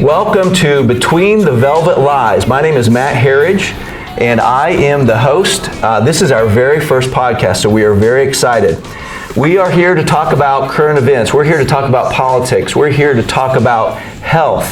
Welcome to Between the Velvet Lies. My name is Matt Harridge, and I am the host. This is our very first podcast, so we are very excited. We are here to talk about current events. We're here to talk about politics. We're here to talk about health.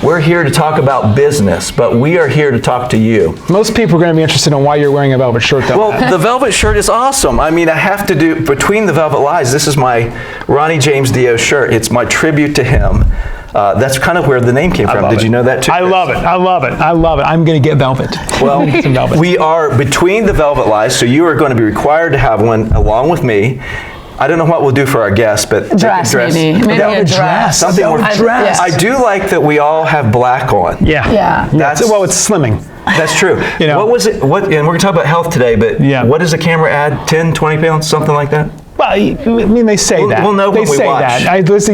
We're here to talk about business, but we are here to talk to you. Most people are going to be interested in why you're wearing a velvet shirt, though. Well, the velvet shirt is awesome. I mean, I have to do, Between the Velvet Lies, this is my Ronnie James Dio shirt. It's my tribute to him. That's kind of where the name came from. Did you know that too? I love it. I love it. I love it. I'm going to get velvet. Well, Some velvet. we are Between the Velvet Lies, so you are going to be required to have one along with me. I don't know what we'll do for our guests, but dress maybe a dress. Something more dress. I do like that we all have black on. Yeah. Well, it's slimming. That's true. You know. What was it? And we're going to talk about health today, but what does a camera add? 10, 20 pounds, something like that? Well, I mean, they say that. We'll know when they we say watch. that.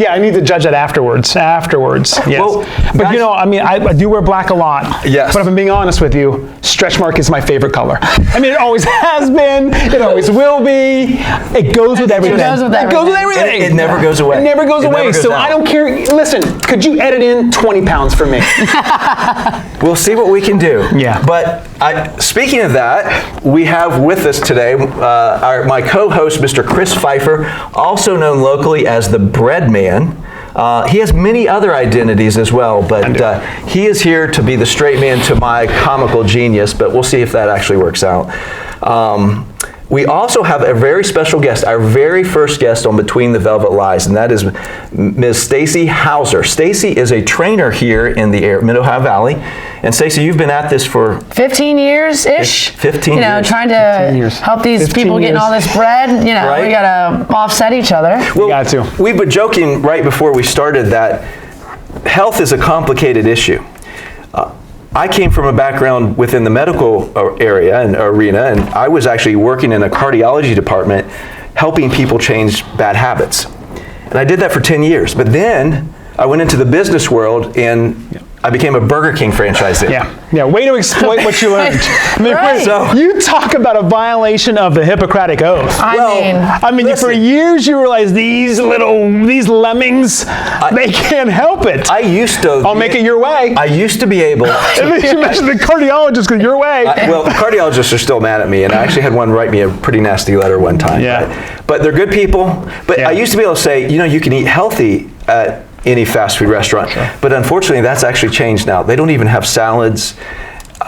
I need to judge that afterwards. Yes. Well, but guys, you know, I mean, I do wear black a lot. Yes. But if I'm being honest with you, stretch mark is my favorite color. I mean, it always has been. It always will be. It goes with everything. It goes with everything. It never goes away. It never goes away. So out. I don't care. Listen, could you edit in 20 pounds for me? We'll see what we can do. Yeah. But speaking of that, we have with us today my co-host, Mr. Chris Pfeiffer, also known locally as the Bread Man. He has many other identities as well, but he is here to be the straight man to my comical genius, but we'll see if that actually works out. We also have a very special guest, our very first guest on Between the Velvet Lies, and that is Ms. Stacy Hauser. Stacy is a trainer here in the Mid-Ohio Valley. And Stacy, you've been at this for 15 years-ish. 15 years. Trying to help these people getting all this bread. Right? We got to offset each other. Well, got to. We were joking right before we started that health is a complicated issue. I came from a background within the medical area and arena, and I was actually working in a cardiology department helping people change bad habits. And I did that for 10 years. But then I went into the business world and I became a Burger King franchisee. Yeah, way to exploit what you learned. I mean, Right. So- you talk about a violation of the Hippocratic Oath. I mean, For years you realize these lemmings, they can't help it. I used to. I'll make it your way. I used to be able. You mentioned the cardiologist goes your way. Well, the cardiologists are still mad at me, and I actually had one write me a pretty nasty letter one time. Yeah. But they're good people. But Yeah. I used to be able to say, you can eat healthy at any fast food restaurant. Sure. But unfortunately, that's actually changed now. They don't even have salads.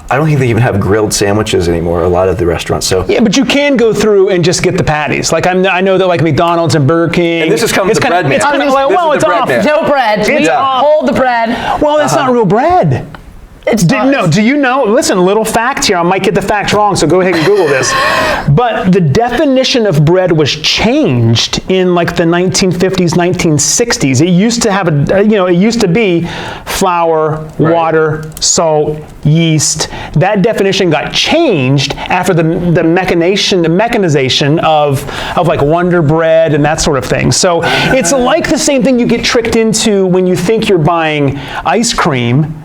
I don't think they even have grilled sandwiches anymore, a lot of the restaurants. So Yeah, but you can go through and just get the patties. Like I know that like McDonald's and Burger King. And this is coming to kinda- Bread Man. It's kind of This like, is well, the it's Bread off. Man. no bread. We It's hold the bread. Well, that's not real bread. It's Do you know? Listen, little fact here. I might get the facts wrong, so go ahead and Google this. But the definition of bread was changed in like the 1950s, 1960s. It used to have it used to be flour, water, salt, yeast. That definition got changed after the mechanization of like Wonder Bread and that sort of thing. So it's like the same thing you get tricked into when you think you're buying ice cream,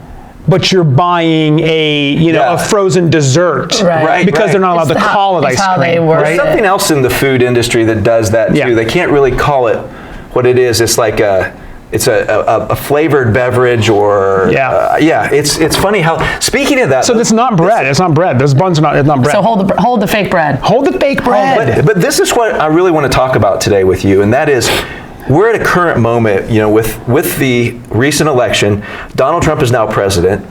but you're buying a frozen dessert, Right. Because they're not allowed to call it ice how cream. they work there's it. something else in the food industry that does that too. Yeah. They can't really call it what it is. It's like a flavored beverage or it's funny how, speaking of that, So it's not bread. It's not bread. Those buns are not. It's not bread. So hold the fake bread. Hold the fake bread. but this is what I really want to talk about today with you, and that is we're at a current moment, with the recent election. Donald Trump is now president.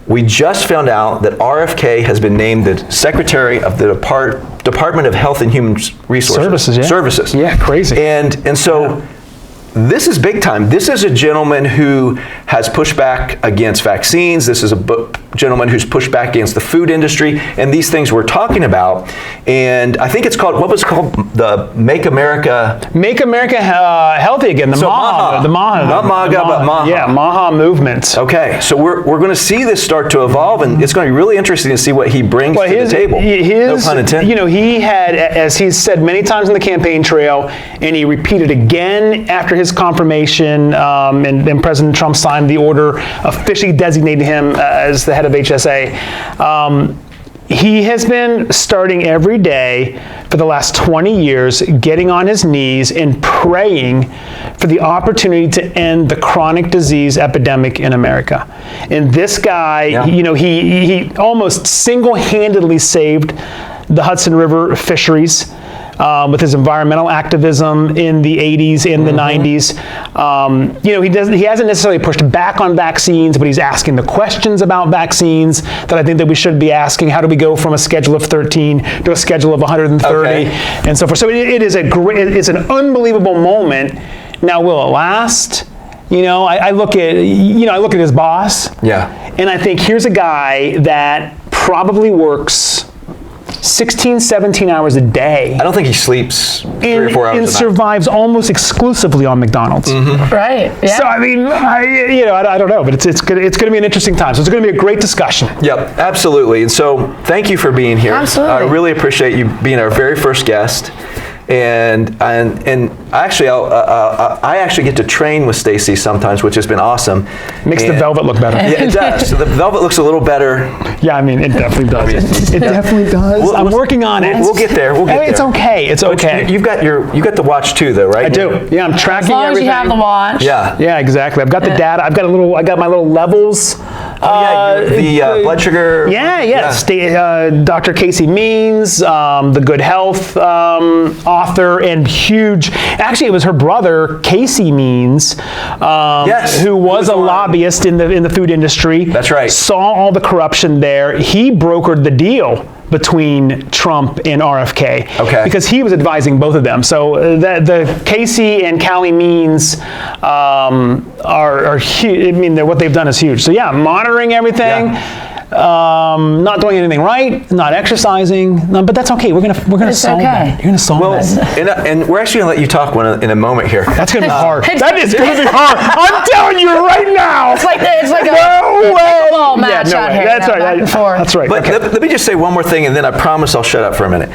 We just found out that RFK has been named the Secretary of the Department of Health and Human Resources. Services. Yeah, crazy. And so this is big time. This is a gentleman who has pushed back against vaccines. This is a gentleman who's pushed back against the food industry and these things we're talking about. And I think it's called, what was it called? The Make America Healthy Again. The So MAHA. The MAHA. Not MAGA, but MAHA. Yeah, MAHA movement. Okay, so we're going to see this start to evolve, and it's going to be really interesting to see what he brings to the table. No pun intended. He had, as he's said many times on the campaign trail, and he repeated again after his confirmation, and President Trump signed the order officially designating him as the head of HSA. He has been starting every day for the last 20 years, getting on his knees and praying for the opportunity to end the chronic disease epidemic in America. And this guy, Yeah. he almost single-handedly saved the Hudson River fisheries with his environmental activism in the 80s and the 90s. He hasn't necessarily pushed back on vaccines, but he's asking the questions about vaccines that I think that we should be asking. How do we go from a schedule of 13 to a schedule of 130 Okay. and so forth? So it is it's an unbelievable moment. Now, will it last? I look at his boss. Yeah. And I think here's a guy that probably works 16, 17 hours a day. I don't think he sleeps 3 or 4 hours and a night. survives almost exclusively on McDonald's. Right. Yeah. So I mean, I don't know, but it's going to be an interesting time. So it's going to be a great discussion. Yep, absolutely. And so thank you for being here. Absolutely. I really appreciate you being our very first guest. And actually, I actually get to train with Stacy sometimes, which has been awesome. Makes the And- velvet look better. Yeah, it does. So the velvet looks a little better. Yeah, I mean, it definitely does. It definitely does. I'm working on it. We'll get there. We'll get It's there. okay. It's But okay. You got the watch too, though, right? I do. Yeah, I'm tracking as long as everything. you have the watch. Yeah. Yeah, exactly. I've got the data. I got my little levels. The blood sugar. Yeah. Dr. Casey Means, the Good Health author and huge. Actually, it was her brother, Casey Means, Yes. who was a on- lobbyist in the food industry. That's right. Saw all the corruption there. He brokered the deal between Trump and RFK. Okay. Because he was advising both of them. So the Casey and Callie Means are huge. I mean, what they've done is huge. So yeah, monitoring everything. Yeah. Not doing anything right, not exercising, but that's okay. We're gonna It's solve okay. that. You're gonna solve Well, that. and we're actually going to let you talk in a moment here. That's gonna be hard. it's- That is gonna be hard. I'm telling you right now. It's like a no way. pickleball match no out way. here. That's now, right. back and forth. That's right. But Okay. let me just say one more thing, and then I promise I'll shut up for a minute.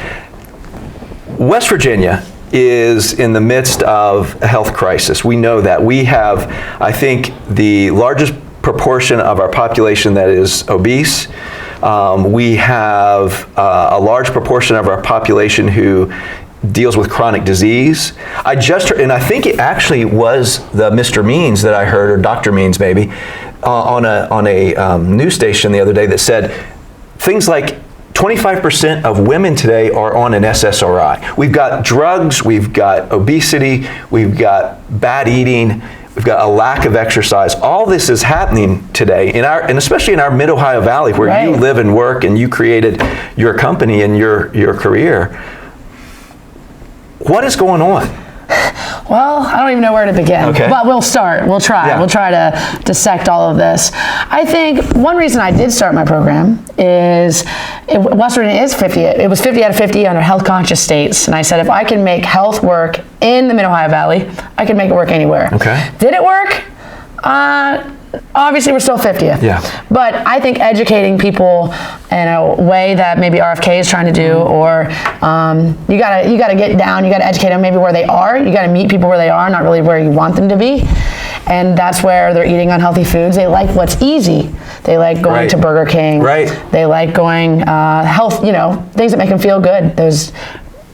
West Virginia is in the midst of a health crisis. We know that. We have, I think, the largest proportion of our population that is obese. We have a large proportion of our population who deals with chronic disease. I think it actually was the Mr. Means that I heard, or Dr. Means maybe, on a news station the other day that said things like 25% of women today are on an SSRI. We've got drugs, we've got obesity, we've got bad eating, we've got a lack of exercise. All this is happening today, and especially in our Mid-Ohio Valley, where you Right. live and work, and you created your company and your career. What is going on? Well, I don't even know where to begin, Okay. but we'll start. We'll try. Yeah. We'll try to dissect all of this. I think one reason I did start my program is West Virginia is 50. It was 50 out of 50 under health conscious states, and I said if I can make health work in the Mid-Ohio Valley, I can make it work anywhere. Okay. Did it work? Obviously, we're still 50th. Yeah. But I think educating people in a way that maybe RFK is trying to do, or you gotta get down, you gotta educate them maybe where they are. You gotta meet people where they are, not really where you want them to be. And that's where they're eating unhealthy foods. They like what's easy. They like going Right. to Burger King. Right. They like going health. Things that make them feel good.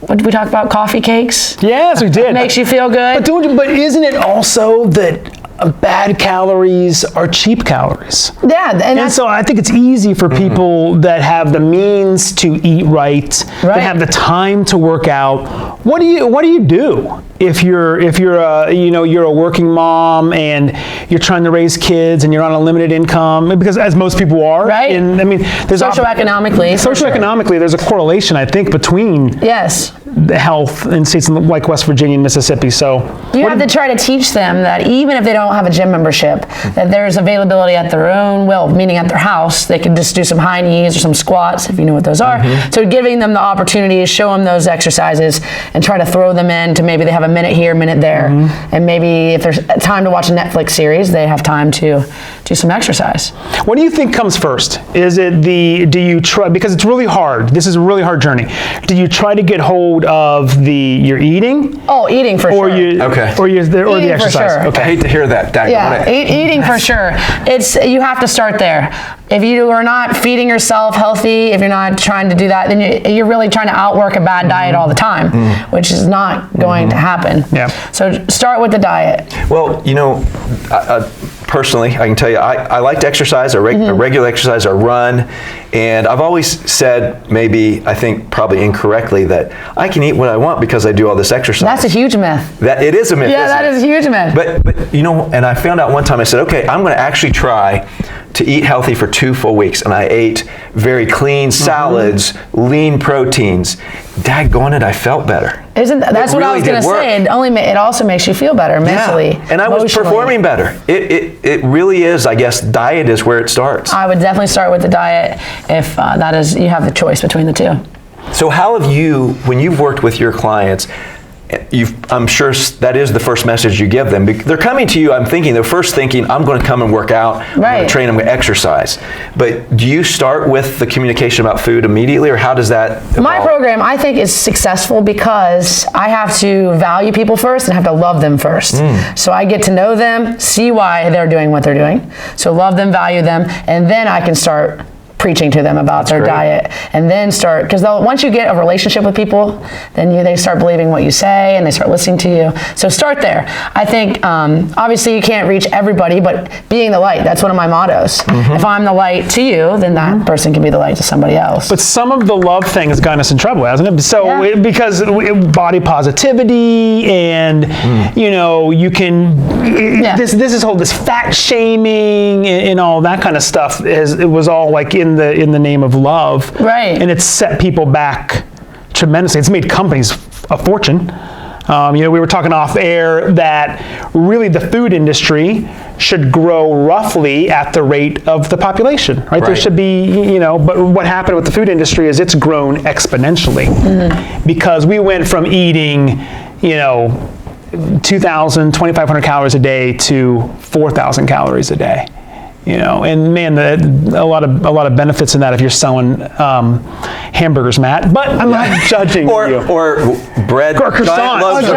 What did we talk about? Coffee cakes. Yes, we did. Makes you feel good. But isn't it also that bad calories are cheap calories? Yeah, and And that's so I think it's easy for people that have the means to eat right, that Right. have the time to work out. What do you do if you're a working mom and you're trying to raise kids and you're on a limited income? Because as most people are, Right. And I mean, there's socioeconomically. for sure. socioeconomically, there's a correlation, I think, between Yes. the health in states like West Virginia and Mississippi. So You have to try to teach them that even if they don't have a gym membership, that there's availability at their own will, meaning at their house. They can just do some high knees or some squats, if you know what those are. So giving them the opportunity to show them those exercises and try to throw them in to maybe they have a minute here, minute there. And maybe if there's time to watch a Netflix series, they have time to do some exercise. What do you think comes first? Is it do you try, because it's really hard, this is a really hard journey. Do you try to get hold of your eating? Oh, eating for Or sure. Okay. Or the Eating for exercise? sure. I Okay. hate to hear that, Dag. Yeah, eating for sure. You have to start there. If you are not feeding yourself healthy, if you're not trying to do that, then you're really trying to outwork a bad diet all the time, which is not going to happen. Yeah. So start with the diet. Well, personally, I can tell you, I like to exercise, a regular exercise, or run, and I've always said, maybe, I think probably incorrectly, that I can eat what I want because I do all this exercise. That's a huge myth. That it is a myth. Yeah, isn't that it? is a huge myth. But and I found out one time, I said, okay, I'm going to actually try to eat healthy for 2 full weeks, and I ate very clean salads, lean proteins. Daggone it, I felt better. That's what I really was going did to work. say. It also makes you feel better mentally. Yeah. And I was emotionally. performing better. It really is, I guess, diet is where it starts. I would definitely start with the diet if you have the choice between the two. So how have you, when you've worked with your clients, I'm sure that is the first message you give them. They're coming to you, they're first thinking, I'm going to come and work out, I'm going Right. to train, I'm going to exercise. But do you start with the communication about food immediately, or how does that evolve? My program, I think, is successful because I have to value people first and have to love them first. So I get to know them, see why they're doing what they're doing. So love them, value them, and then I can start preaching to them about their great. diet, and then start, because once you get a relationship with people, then they start believing what you say and they start listening to you. So start there. I think obviously you can't reach everybody, but being the light, that's one of my mottos. If I'm the light to you, then that person can be the light to somebody else. But some of the love thing has gotten us in trouble, hasn't it? So Yeah. because body positivity and you can Yeah. this fat shaming and all that kind of stuff it was all like in the name of love, Right. And it's set people back tremendously. It's made companies a fortune. We were talking off air that really the food industry should grow roughly at the rate of the population, right? There Right. should be, but what happened with the food industry is it's grown exponentially because we went from eating, 2,000, 2,500 calories a day to 4,000 calories a day. And man, a lot of benefits in that if you're selling hamburgers, Matt. But I'm not judging you. Or bread, Or giant croissants, loaves of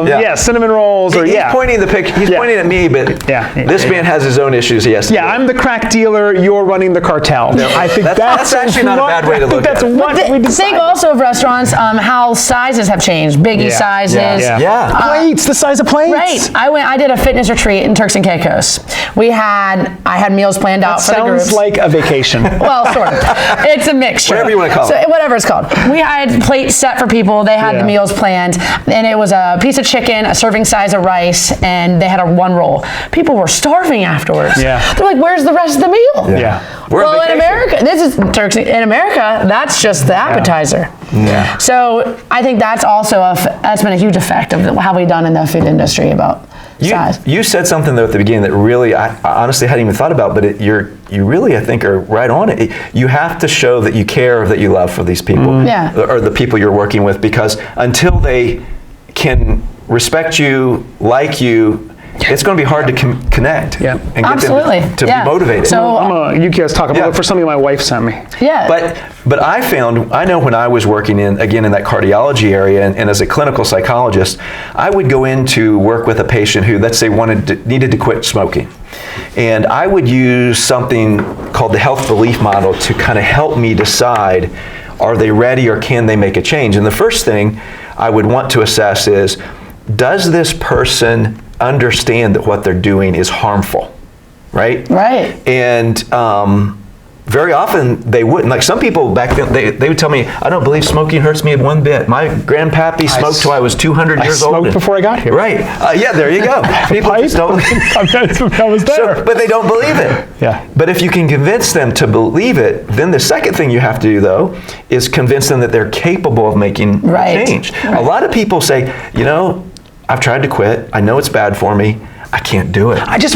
bread, cinnamon rolls, or He's pointing He's Yeah. pointing at me, but Yeah. this man has his own issues he has to deal with. I'm the crack dealer. You're running the cartel. I think that's actually not a bad way to look at it. What we Think decided. also of restaurants, how sizes have changed. Biggie sizes. Yeah. Plates, the size of plates. Right. I did a fitness retreat in Turks and Caicos. I had meals planned out for the groups. Sounds like a vacation. Well, sort of. It's a mixture. Whatever you wanna call so, it. Whatever it's called. We had plates set for people. They had Yeah. the meals planned, and it was a piece of chicken, a serving size of rice, and they had one roll. People were starving afterwards. Yeah. They're like, "Where's the rest of the meal?" Yeah. We're on Well, in vacation. America, this is Turks. In America, that's just the appetizer. Yeah. So I think that's also that's been a huge effect of how we've done in the food industry about size. You said something though at the beginning that really I honestly hadn't even thought about, but you really I think are right on it. You have to show that you care, that you love for these people, Yeah. or the people you're working with, because until they can respect you, like you, it's going to be hard to connect Yeah. and get Absolutely. them to Yeah. be motivated. So- You guys talk about Yeah. look for something my wife sent me. Yeah. But I know when I was working in that cardiology area and as a clinical psychologist, I would go in to work with a patient who, let's say, needed to quit smoking. And I would use something called the health belief model to kind of help me decide, are they ready or can they make a change? And the first thing I would want to assess is, does this person understand that what they're doing is harmful, right? Right. And very often they wouldn't. Like some people back then, they would tell me, I don't believe smoking hurts me one bit. My grandpappy smoked till I was 200 years old. I smoked before I got here. Right. Yeah, there you go. People just don't. I was there. But they don't believe it. Yeah. But if you can convince them to believe it, then the second thing you have to do, though, is convince them that they're capable of making Right. a change. Right. A lot of people say, I've tried to quit. I know it's bad for me. I can't do it. I get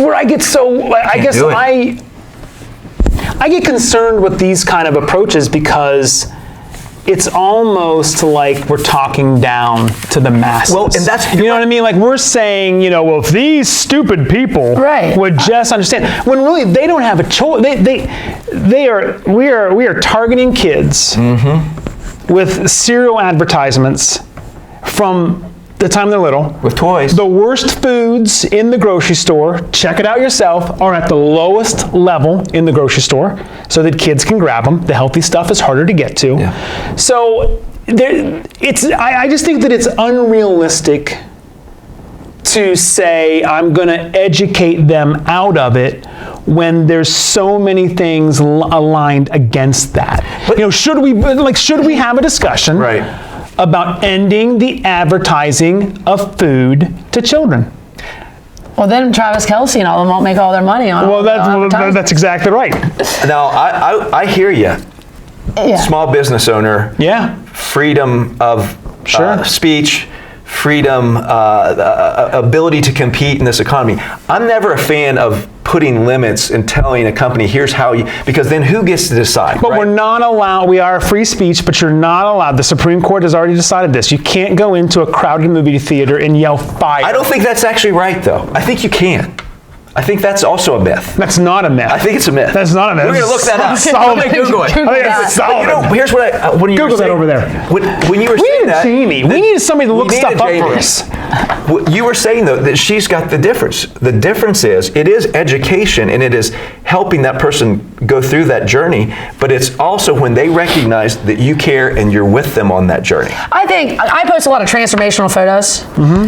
so, I guess do it. I get concerned with these kind of approaches because it's almost like we're talking down to the masses. Well, and that's- you know what I mean? Like we're saying, well, if these stupid people Right. would just understand, when really they don't have a choice. We are targeting kids with cereal advertisements from the time they're little. With toys. The worst foods in the grocery store, check it out yourself, are at the lowest level in the grocery store so that kids can grab them. The healthy stuff is harder to get to. Yeah. So I just think that it's unrealistic to say I'm going to educate them out of it when there's so many things aligned against that. But- should we have a discussion Right. about ending the advertising of food to children? Well, then Travis Kelce and all of them won't make all their money on. Well, advertising. that's exactly right. Now, I hear you. Yeah. Small business owner. Yeah. Freedom of Sure. speech, freedom, ability to compete in this economy. I'm never a fan of putting limits and telling a company, here's how you, because then who gets to decide? But right? we're not allowed, we are free speech, but you're not allowed, the Supreme Court has already decided this. You can't go into a crowded movie theater and yell fire. I don't think that's actually right, though. I think you can. I think that's also a myth. That's not a myth. I think it's a myth. That's not a myth. We're going to look that up. Solomon. I'm gonna Google it. Google I think that. it's But Solomon. here's what when you Google were that saying, over there. When you were We saying need that, Jamie. We need somebody to we look need stuff a up Jamie. for us. What you were saying, though, that she's got the difference. The difference is it is education and it is helping that person go through that journey, but it's also when they recognize that you care and you're with them on that journey. I think I post a lot of transformational photos.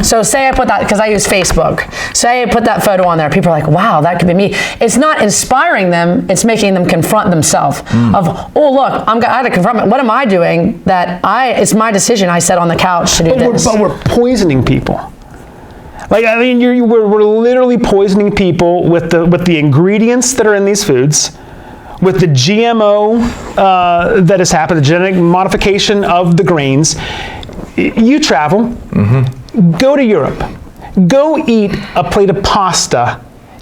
So say I put that, because I use Facebook. Say I put that photo on there. People are like, wow, that could be me. It's not inspiring them. It's making them confront themselves of, oh, look, I had to confront it. What am I doing that it's my decision I sat on the couch to do this. But we're poisoning people. Like, I mean, we're literally poisoning people with the ingredients that are in these foods, with the GMO that has happened, the genetic modification of the grains. You travel, go to Europe, go eat a plate of pasta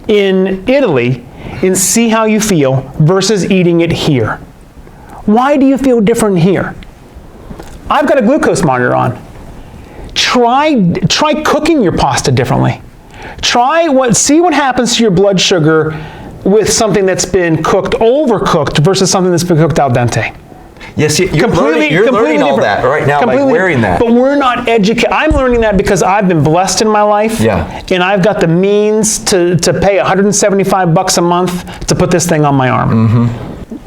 in Italy and see how you feel versus eating it here. Why do you feel different here? I've got a glucose monitor on. Try cooking your pasta differently. See what happens to your blood sugar with something that's been overcooked versus something that's been cooked al dente. Yes, you're learning all different. that right now by wearing that. But we're not educated. I'm learning that because I've been blessed in my life. Yeah. And I've got the means to pay $175 a month to put this thing on my arm.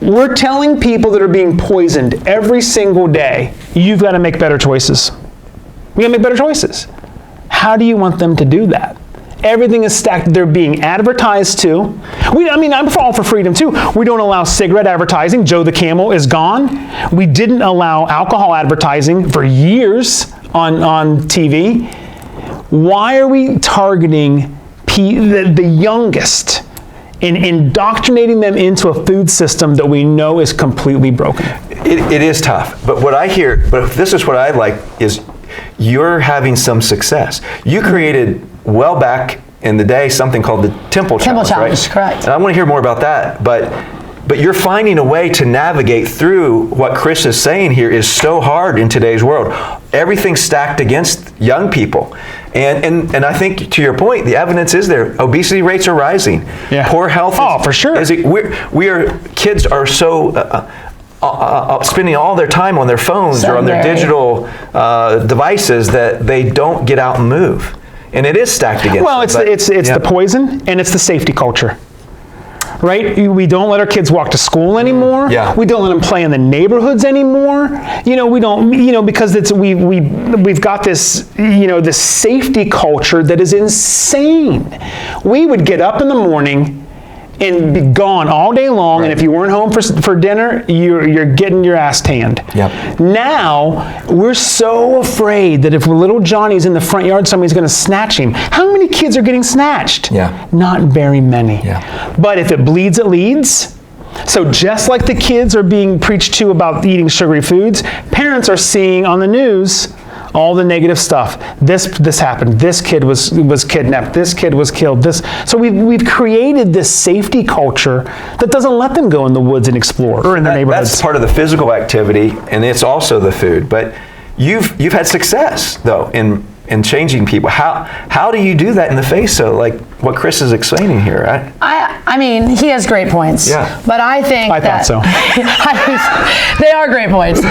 We're telling people that are being poisoned every single day, you've got to make better choices. We got to make better choices. How do you want them to do that? Everything is stacked. They're being advertised to. I'm all for freedom too. We don't allow cigarette advertising. Joe the Camel is gone. We didn't allow alcohol advertising for years on TV. Why are we targeting the youngest and indoctrinating them into a food system that we know is completely broken? It is tough. But what I hear, but this is what I like, is you're having some success. You created well back in the day something called the Temple Challenge, right? Correct. And I want to hear more about that, but you're finding a way to navigate through what Chris is saying here is so hard in today's world. Everything's stacked against young people. And I think, to your point, the evidence is there. Obesity rates are rising. Yeah. Poor health. For sure. Kids are so spending all their time on their phones or on their digital devices that they don't get out and move. And it is stacked against Well, them, it's the poison and it's the safety culture. Right? We don't let our kids walk to school anymore. Yeah. We don't let them play in the neighborhoods anymore. We don't, because we've got this, this safety culture that is insane. We would get up in the morning and be gone all day long, and if you weren't home for dinner, you're getting your ass tanned. Yep. Now, we're so afraid that if little Johnny's in the front yard, somebody's going to snatch him. How many kids are getting snatched? Yeah. Not very many. Yeah. But if it bleeds, it leads. So just like the kids are being preached to about eating sugary foods, parents are seeing on the news all the negative stuff. This happened. This kid was kidnapped. This kid was killed. So we've created this safety culture that doesn't let them go in the woods and explore or in their neighborhoods. That's part of the physical activity, and it's also the food. But you've had success though in changing people. How do you do that in the face of like what Chris is explaining here? Right? I mean, he has great points. Yeah. But I think thought so. they are great points.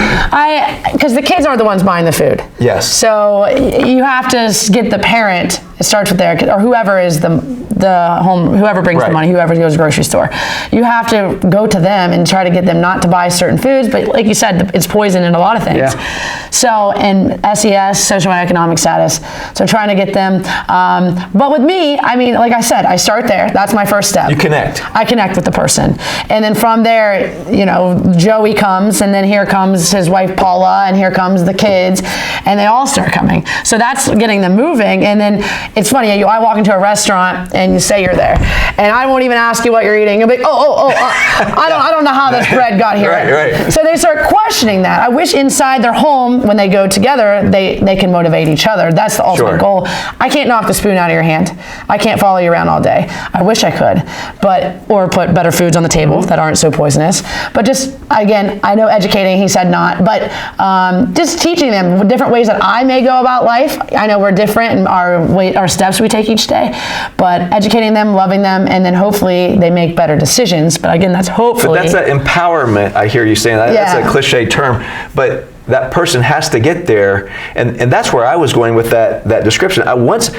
Because the kids aren't the ones buying the food. Yes. So you have to get the parent. It starts with their, or whoever is the home, whoever brings the Right. money, whoever goes to the grocery store. You have to go to them and try to get them not to buy certain foods. But like you said, it's poison in a lot of things. Yeah. So, and SES, socioeconomic status. So trying to get them. But with me, I mean, like I said, I start there. That's my first step. You connect. I connect with the person. And then from there, you know, Joey comes, and then here comes his wife Paula, and here comes the kids, and they all start coming. So that's getting them moving. And then it's funny, I walk into a restaurant and you say you're there, and I won't even ask you what you're eating. You'll be, I don't know how this bread got here. Right. So they start questioning that. I wish inside their home, when they go together, they can motivate each other. That's the ultimate Sure. goal. I can't knock the spoon out of your hand. I can't follow you around all day. I wish I could, or put better foods on the table that aren't so poisonous. But just, again, I know educating, he said not, but just teaching them different ways that I may go about life. I know we're different in our steps we take each day, but educating them, loving them, and then hopefully they make better decisions. But again, that's hopefully. But that's that empowerment. I hear you saying that. Yeah. That's a cliche term, but that person has to get there, and that's where I was going with that description. Once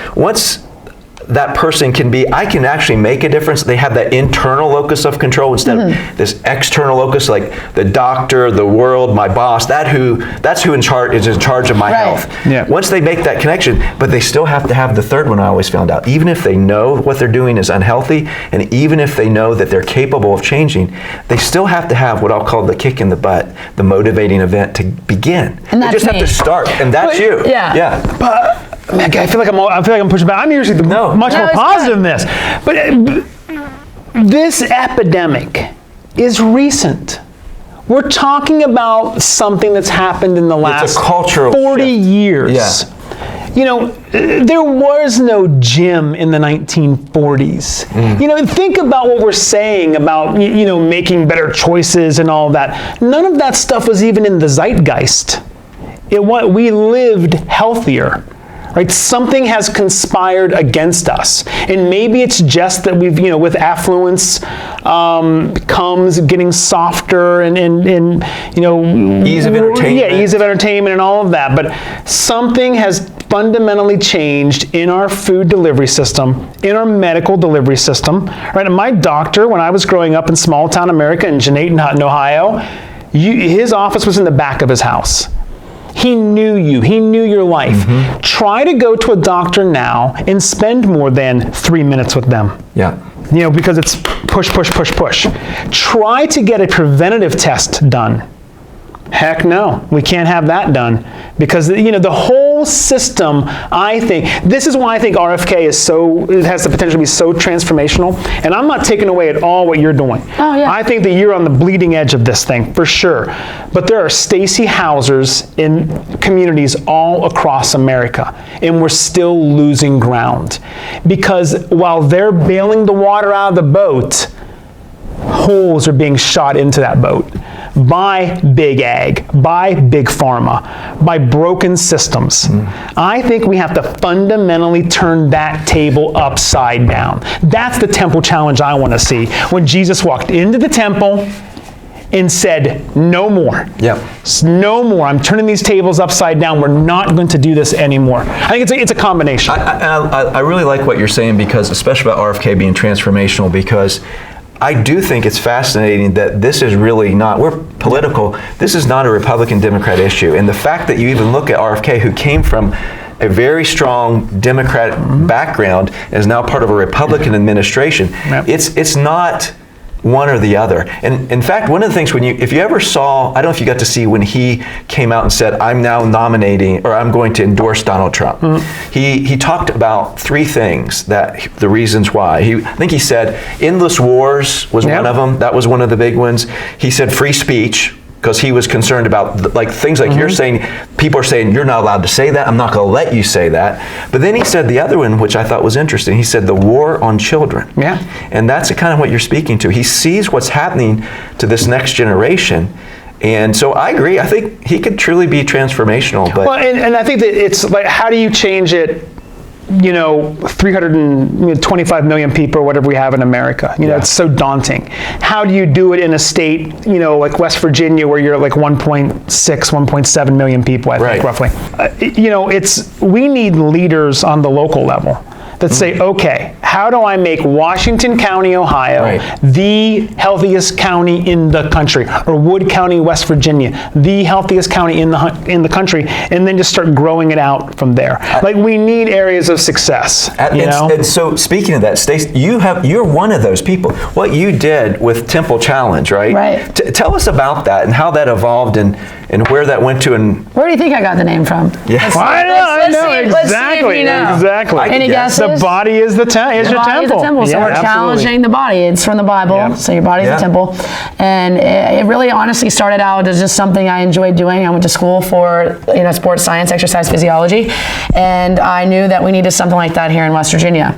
that person can be, I can actually make a difference. They have that internal locus of control instead of this external locus, like the doctor, the world, my boss. That's who is in charge of my Right. health. Yeah. Once they make that connection, but they still have to have the third one. I always found out, even if they know what they're doing is unhealthy, and even if they know that they're capable of changing, they still have to have what I'll call the kick in the butt, the motivating event to begin. And they that's just have me. to start, and that's you. Yeah. But man, I feel like I'm pushing back. I'm usually much No, more it's positive than this. But this epidemic is recent. We're talking about something that's happened in the last cultural 40 shift. years. Yeah. You know, there was no gym in the 1940s. You know, think about what we're saying about, you know, making better choices and all that. None of that stuff was even in the zeitgeist. We lived healthier. Right? Something has conspired against us. And maybe it's just that we've, you know, with affluence comes getting softer and you know, Ease of entertainment. Yeah, ease of entertainment and all of that. But something has fundamentally changed in our food delivery system, in our medical delivery system. Right? And my doctor, when I was growing up in small town America in Jeanetton, Ohio, his office was in the back of his house. He knew you. He knew your life. Try to go to a doctor now and spend more than 3 minutes with them. Yeah. You know, because it's push. Try to get a preventative test done. Heck no, we can't have that done because, you know, the whole system, I think, this is why I think RFK it has the potential to be so transformational. And I'm not taking away at all what you're doing. Oh, yeah. I think that you're on the bleeding edge of this thing, for sure. But there are Stacey Housers in communities all across America, and we're still losing ground. Because while they're bailing the water out of the boat, holes are being shot into that boat by big ag, by big pharma, by broken systems. I think we have to fundamentally turn that table upside down. That's the temple challenge I want to see. When Jesus walked into the temple and said, no more. Yep. No more. I'm turning these tables upside down. We're not going to do this anymore. I think it's a combination. I really like what you're saying, because especially about RFK being transformational, because I do think it's fascinating that this is really not, we're political, this is not a Republican-Democrat issue. And the fact that you even look at RFK, who came from a very strong Democratic background, and is now part of a Republican administration, Yep. it's not one or the other. And in fact, one of the things if you ever saw, I don't know if you got to see when he came out and said, I'm now nominating, or I'm going to endorse Donald Trump. He talked about three things, the reasons why. I think he said endless wars was Yep. one of them. That was one of the big ones. He said free speech, because he was concerned about like things like you're saying. People are saying you're not allowed to say that. I'm not going to let you say that. But then he said the other one, which I thought was interesting. He said the war on children. Yeah. And that's kind of what you're speaking to. He sees what's happening to this next generation. And so I agree. I think he could truly be transformational. But Well, and I think that it's like, how do you change it? 325 million people, or whatever we have in America. It's so daunting. How do you do it in a state, like West Virginia, where you're like 1.6, 1.7 million people, I think, roughly. We need leaders on the local level that say, okay, how do I make Washington County, Ohio, the healthiest county in the country, or Wood County, West Virginia, the healthiest county in the country, and then just start growing it out from there. Like, we need areas of success. And so, speaking of that, Stacey, you're one of those people. What you did with Temple Challenge, right? Right. Tell us about that and how that evolved and where that went to. And Where do you think I got the name from? Yeah. I know, let's see if you know. Exactly. Any guesses? The body is your temple. The body is the temple, so we're challenging the body. It's from the Bible, so your body's a temple. And it really honestly started out as just something I enjoyed doing. I went to school for sports science, exercise physiology, and I knew that we needed something like that here in West Virginia.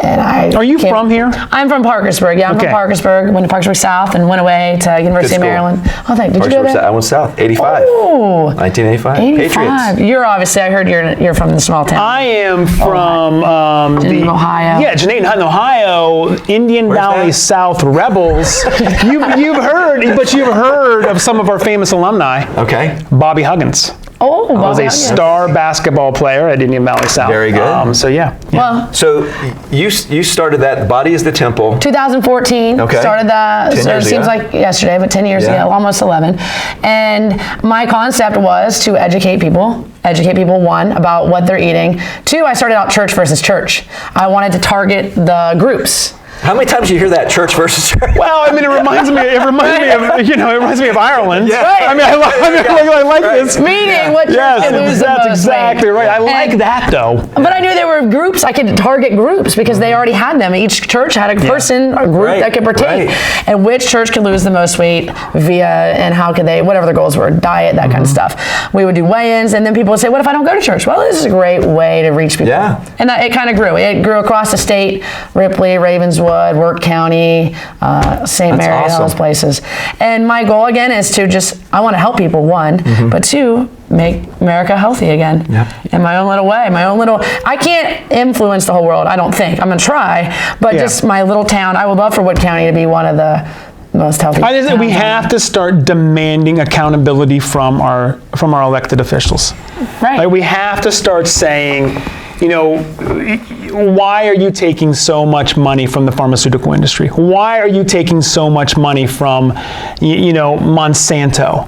And Are you from here? I'm from Parkersburg. Yeah, I'm from Parkersburg. Went to Parkersburg South and went away to University of Maryland. Oh, thank you. Did you go there? I went south, 85. Oh, 1985. 85. Patriots. You're obviously, I heard you're from the small town. I am from Ohio. Yeah, Janine, Ohio, Indian Valley that? South Rebels. you've heard of some of our famous alumni. Okay. Bobby Huggins. Oh, Was a star basketball player at Indian Valley South. Very good. So yeah. Well, So you started that. Body is the temple. 2014. Okay. Started that. 10 So it years seems ago. like yesterday, but 10 years Yeah. ago, almost 11. And my concept was to educate people. One, about what they're eating. Two, I started out church versus church. I wanted to target the groups. How many times do you hear that church versus church? Well, I mean, it reminds me of Ireland. Yeah. Right. I mean, I like this. Meaning what church can lose the that's most exactly weight. right. I like that though. But I knew there were groups. I could target groups because they already had them. Each church had a person, a group Right, that could partake. right. And which church could lose the most weight and how could they, whatever their goals were, diet, that kind of stuff. We would do weigh-ins, and then people would say, what if I don't go to church? Well, this is a great way to reach people. Yeah. And it kind of grew. It grew across the state, Ripley, Ravenswood, Work County, St. Mary, all awesome. those places. And my goal, again, is to I want to help people, one, but two, make America healthy again. Yep. In my own little way, I can't influence the whole world, I don't think. I'm going to try, but just my little town, I would love for Wood County to be one of the most healthy towns. We have to start demanding accountability from our elected officials. Right. Like, we have to start saying, why are you taking so much money from the pharmaceutical industry? Why are you taking so much money from, Monsanto?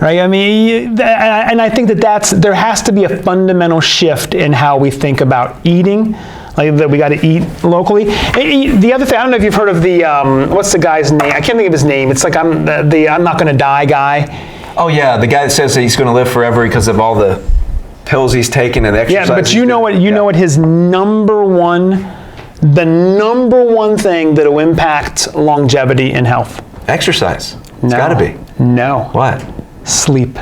Right? I mean, and I think there has to be a fundamental shift in how we think about eating. Like, that we got to eat locally. The other thing, I don't know if you've heard of the what's the guy's name? I can't think of his name. It's like I'm not going to die guy. Oh yeah, the guy that says that he's going to live forever because of all the pills he's taken and exercise. Yeah, but you know what his number one thing that will impact longevity and health? Exercise. It's got to be. No. What? Sleep.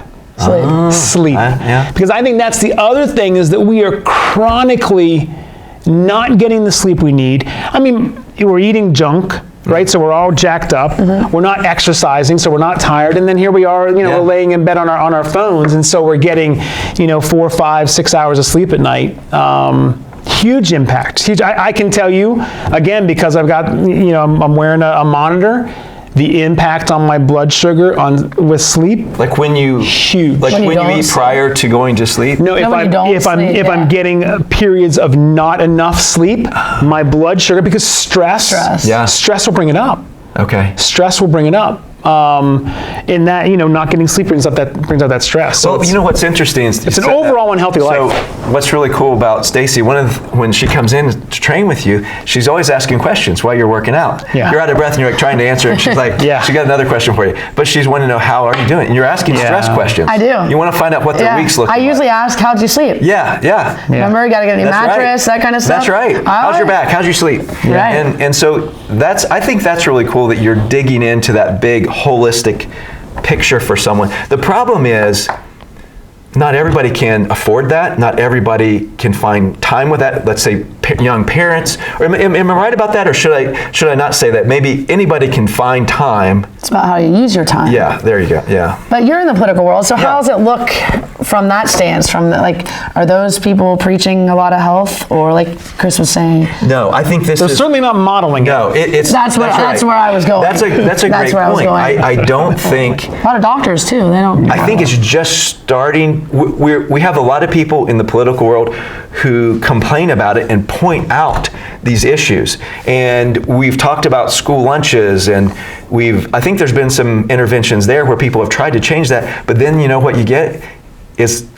Sleep. Yeah. Because I think that's the other thing, is that we are chronically not getting the sleep we need. I mean, we're eating junk, right? So we're all jacked up. We're not exercising, so we're not tired. And then here we are, we're laying in bed on our phones, and so we're getting, 4, 5, 6 hours of sleep at night. Huge impact. Huge. I can tell you, again, because I've got, I'm wearing a monitor, the impact on my blood sugar with sleep. Like when you huge. Like When you when you don't eat sleep. prior to going to sleep. No, when you don't if sleep, I'm getting periods of not enough sleep, my blood sugar, because stress will bring it up. Okay. Stress will bring it up. In that, not getting sleep brings out that stress. So Well, you know what's interesting is it's an overall unhealthy life. So what's really cool about Stacey, when she comes in to train with you, she's always asking questions while you're working out. Yeah. You're out of breath and you're like trying to answer, and she's like, Yeah. she got another question for you. But she's wanting to know, how are you doing? And you're asking stress questions. I do. You want to find out what their week's looking I like. usually ask, how'd you sleep? Yeah. Remember, you got to get a new That's mattress, right. that kind of stuff. That's right. How's your back? How's your sleep? Right. And so I think that's really cool that you're digging into that big holistic picture for someone. The problem is, not everybody can afford that. Not everybody can find time with that. Let's say young parents. Or am I right about that, or should I not say that? Maybe anybody can find time. It's about how you use your time. Yeah, there you go. Yeah. But you're in the political world, so Yeah. how does it look from that stance? Are those people preaching a lot of health, or like Chris was saying? No, I think this They're is certainly not modeling it. no. It's That's where right. I was going. That's a That's great where I was point. going. I don't think. A lot of doctors too. They don't. I think it's just starting. We have a lot of people in the political world who complain about it and point out these issues. And we've talked about school lunches, and I think there's been some interventions there where people have tried to change that. But then you know what you get is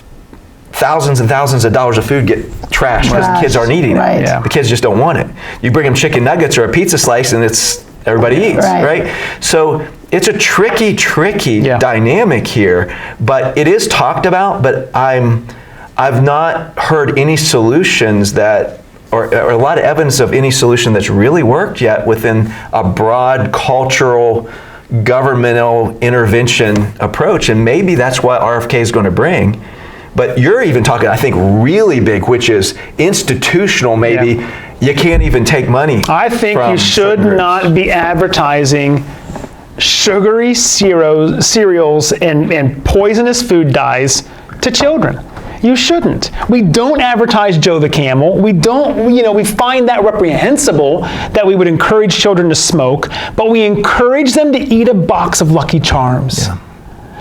thousands and thousands of dollars of food get trashed because the kids aren't eating Right. it. Yeah. The kids just don't want it. You bring them chicken nuggets or a pizza slice, and everybody eats, Right. right? So it's a tricky Yeah. dynamic here, but it is talked about. But I've not heard any solutions or a lot of evidence of any solution that's really worked yet within a broad cultural, governmental intervention approach. And maybe that's what RFK is going to bring. But you're even talking, I think, really big, which is institutional. Maybe you can't even take money. I think from you should certain groups. not be advertising sugary cereals and poisonous food dyes to children. You shouldn't. We don't advertise Joe the Camel. We don't, we find that reprehensible that we would encourage children to smoke, but we encourage them to eat a box of Lucky Charms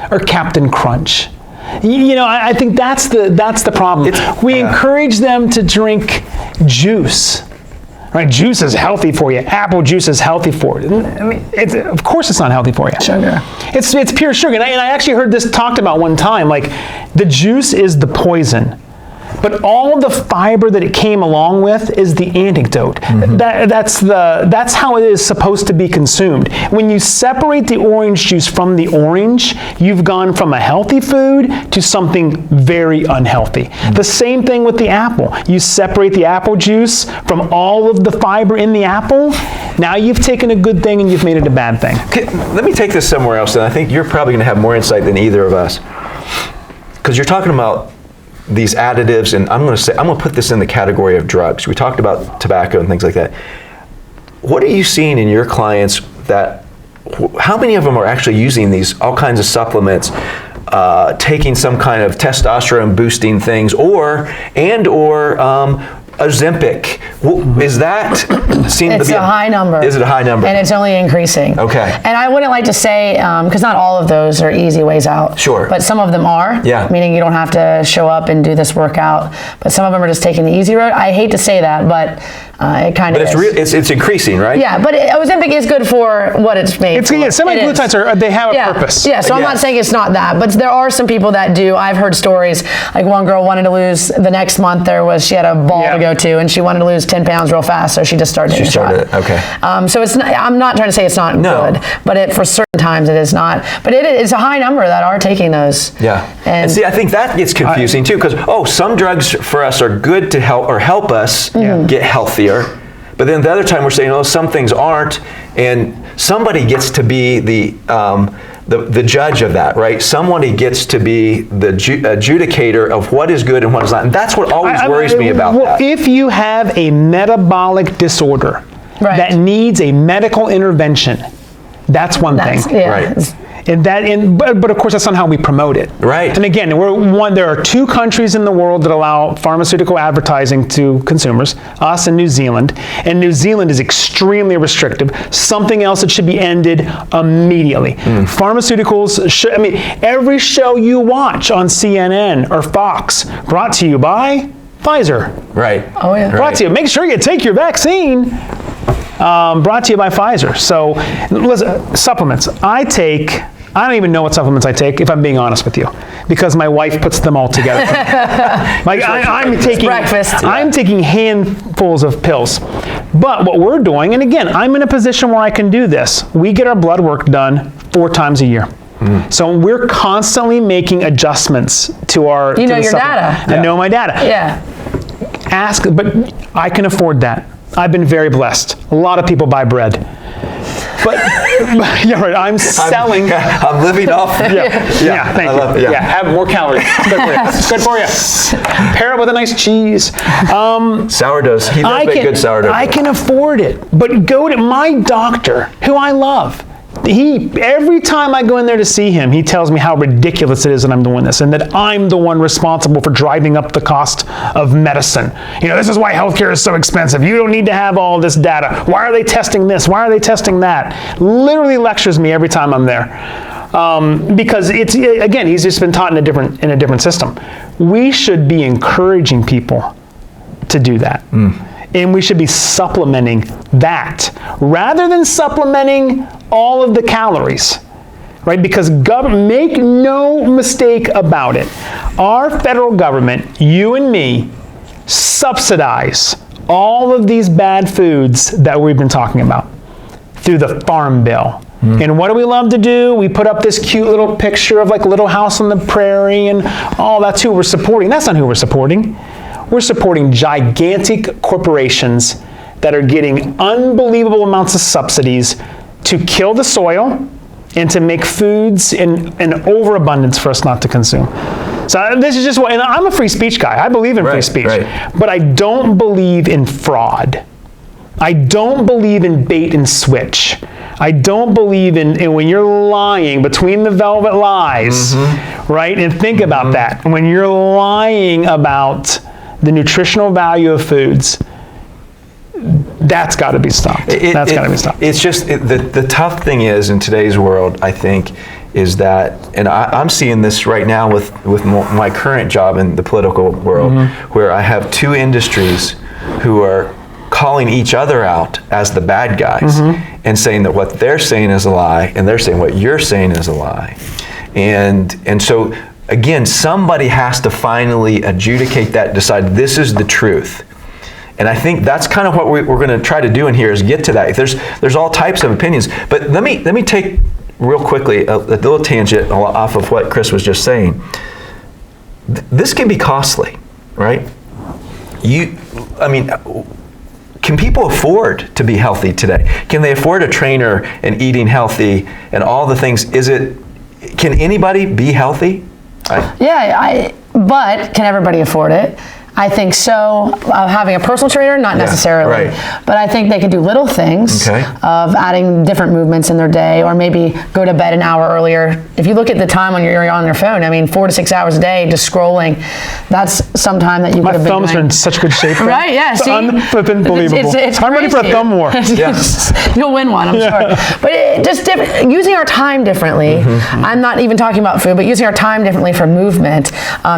or Captain Crunch. I think that's the problem. We encourage them to drink juice. Right? Juice is healthy for you. Apple juice is healthy for you. I mean, of course it's not healthy for you. Sugar. It's pure sugar. And I actually heard this talked about one time. Like, the juice is the poison, but all of the fiber that it came along with is the antidote. That's how it is supposed to be consumed. When you separate the orange juice from the orange, you've gone from a healthy food to something very unhealthy. The same thing with the apple. You separate the apple juice from all of the fiber in the apple, now you've taken a good thing and you've made it a bad thing. Let me take this somewhere else, and I think you're probably going to have more insight than either of us, because you're talking about these additives, and I'm going to put this in the category of drugs. We talked about tobacco and things like that. What are you seeing in your clients how many of them are actually using these all kinds of supplements, taking some kind of testosterone boosting things, or Ozempic? Is that seem It's to be a high number. Is it a high number? And it's only increasing. Okay. And I wouldn't like to say, because not all of those are easy ways out. Sure. But some of them are. Yeah. Meaning you don't have to show up and do this workout. But some of them are just taking the easy road. I hate to say that, but it kind of is. It's increasing, right? Yeah, but Ozempic is good for what it's made for. Semaglutides they have a purpose. Yeah, so I'm not saying it's not that, but there are some people that do. I've heard stories, like one girl wanted to lose, the next month she had a ball to go to, and she wanted to lose 10 pounds real fast, so she just started taking a shot. It, okay. So it's not, I'm not trying to say it's not good, but for certain times it is not. But it's a high number that are taking those. Yeah. And see, I think that gets confusing too, because some drugs for us are good to help us get healthier. But then the other time we're saying, some things aren't, and somebody gets to be the judge of that, right? Somebody gets to be the adjudicator of what is good and what is not. And that's what always worries me about that. If you have a metabolic disorder that needs a medical intervention, that's one thing. Yeah. Right. But of course, that's not how we promote it. Right. And again, there are 2 countries in the world that allow pharmaceutical advertising to consumers, us and New Zealand. And New Zealand is extremely restrictive, something else that should be ended immediately. Pharmaceuticals, every show you watch on CNN or Fox, brought to you by Pfizer. Right. Oh, yeah. Brought to you. Make sure you take your vaccine. Brought to you by Pfizer. So, listen, supplements. I don't even know what supplements I take, if I'm being honest with you, because my wife puts them all together. I'm taking handfuls of pills. But what we're doing, and again, I'm in a position where I can do this. We get our blood work done 4 times a year. So we're constantly making adjustments to our. You know your data. I know my data. Yeah. But I can afford that. I've been very blessed. A lot of people buy bread. but yeah, right. I'm selling. I'm living off. Yeah, thank I you. love it, yeah. Have more calories. It's good for you. It's good for you. Pair it with a nice cheese. Sourdoughs. He does make good sourdough. I can afford it, but go to my doctor, who I love. Every time I go in there to see him, he tells me how ridiculous it is that I'm doing this and that I'm the one responsible for driving up the cost of medicine. This is why healthcare is so expensive. You don't need to have all this data. Why are they testing this? Why are they testing that? Literally lectures me every time I'm there. Because he's just been taught in a different system. We should be encouraging people to do that. And we should be supplementing that rather than supplementing all of the calories, right? Because make no mistake about it, our federal government, you and me, subsidize all of these bad foods that we've been talking about through the Farm Bill. And what do we love to do? We put up this cute little picture of like Little House on the Prairie and that's who we're supporting. That's not who we're supporting. We're supporting gigantic corporations that are getting unbelievable amounts of subsidies to kill the soil and to make foods in overabundance for us not to consume. So this is just what, and I'm a free speech guy. I believe in free speech, but I don't believe in fraud. I don't believe in bait and switch. I don't believe in when you're lying between the velvet lies, right? And think about that. When you're lying about the nutritional value of foods, that's got to be stopped. That's got to be stopped. It's just, the tough thing is in today's world, I think, is that, and I'm seeing this right now with my current job in the political world, where I have two industries who are calling each other out as the bad guys and saying that what they're saying is a lie, and they're saying what you're saying is a lie. And so, again, somebody has to finally adjudicate that, decide this is the truth. And I think that's kind of what we're going to try to do in here is get to that. There's all types of opinions. But let me take real quickly a little tangent off of what Chris was just saying. This can be costly, right? Can people afford to be healthy today? Can they afford a trainer and eating healthy and all the things? Can anybody be healthy? Yeah, but can everybody afford it? I think so. Having a personal trainer, not necessarily. Right. But I think they can do little things of adding different movements in their day, or maybe go to bed an hour earlier. If you look at the time when you're on your phone, 4 to 6 hours a day just scrolling, that's some time that you could have been doing. My thumbs are in such good shape. Right, yeah, it's see? Unbelievable. It's I'm ready for a thumb war. You'll win one, I'm sure. But just using our time differently. I'm not even talking about food, but using our time differently for movement.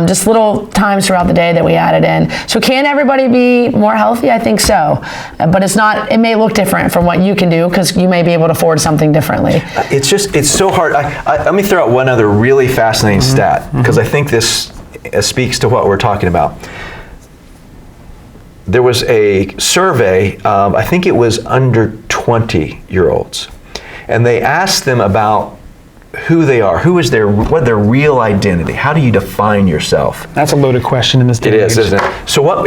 Just little times throughout the day that we added in. So can everybody be more healthy? I think so. But it may look different from what you can do because you may be able to afford something differently. It's so hard. Let me throw out one other really fascinating stat because I think this speaks to what we're talking about. There was a survey, I think it was under 20-year-olds, and they asked them about who they are, what their real identity, how do you define yourself? That's a loaded question in this day and age. It is, isn't it? So what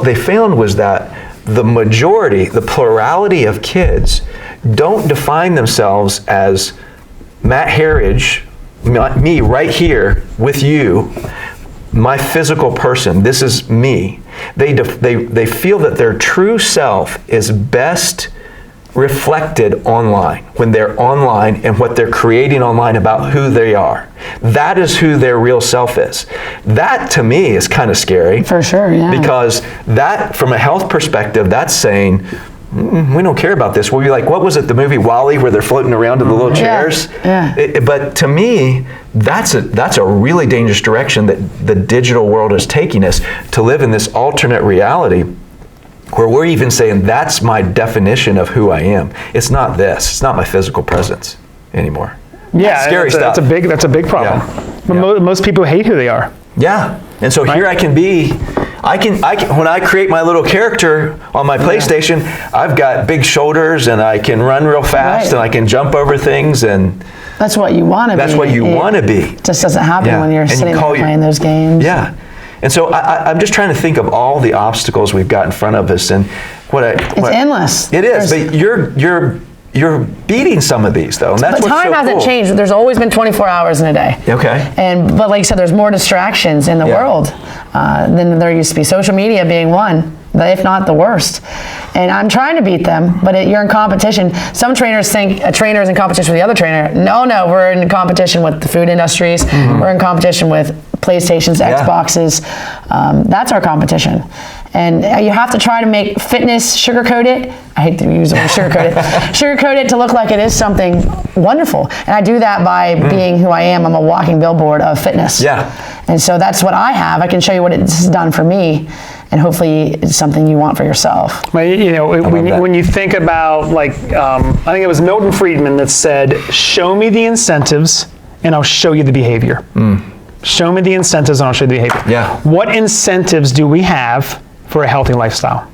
they found was that the majority, the plurality of kids don't define themselves as Matt Harridge, me right here with you, my physical person, this is me. They feel that their true self is best reflected online, when they're online and what they're creating online about who they are. That is who their real self is. That to me is kind of scary. For sure, yeah. Because that, from a health perspective, that's saying, we don't care about this. We'll be like, what was it, the movie WALL-E where they're floating around in the little chairs? Yeah. But to me, that's a really dangerous direction that the digital world is taking us, to live in this alternate reality where we're even saying that's my definition of who I am. It's not this. It's not my physical presence anymore. Yeah, that's scary stuff. That's a big problem. Yeah. Most people hate who they are. Yeah, and so here I can be. I can when I create my little character on my PlayStation, I've got big shoulders and I can run real fast and I can jump over things, and that's what you want to be. That's what you want to be. Just doesn't happen when you're sitting there playing those games. Yeah. And so I'm just trying to think of all the obstacles we've got in front of us, and it's endless. It is, but you're beating some of these though, and that's But what's time so hasn't cool. changed. There's always been 24 hours in a day. Okay. But like you said, there's more distractions in the Yeah. world than there used to be. Social media being one, if not the worst. And I'm trying to beat them, but you're in competition. Some trainers think a trainer is in competition with the other trainer. No, we're in competition with the food industries. We're in competition with PlayStations, Yeah. Xboxes. That's our competition. And you have to try to make fitness, sugarcoat it. I hate to use the word sugarcoat it. Sugarcoat it to look like it is something wonderful. And I do that by being who I am. I'm a walking billboard of fitness. Yeah. And so that's what I have. I can show you what it's done for me. And hopefully it's something you want for yourself. Well, that. when you think about, like, I think it was Milton Friedman that said, show me the incentives and I'll show you the behavior. Show me the incentives and I'll show you the behavior. Yeah. What incentives do we have for a healthy lifestyle?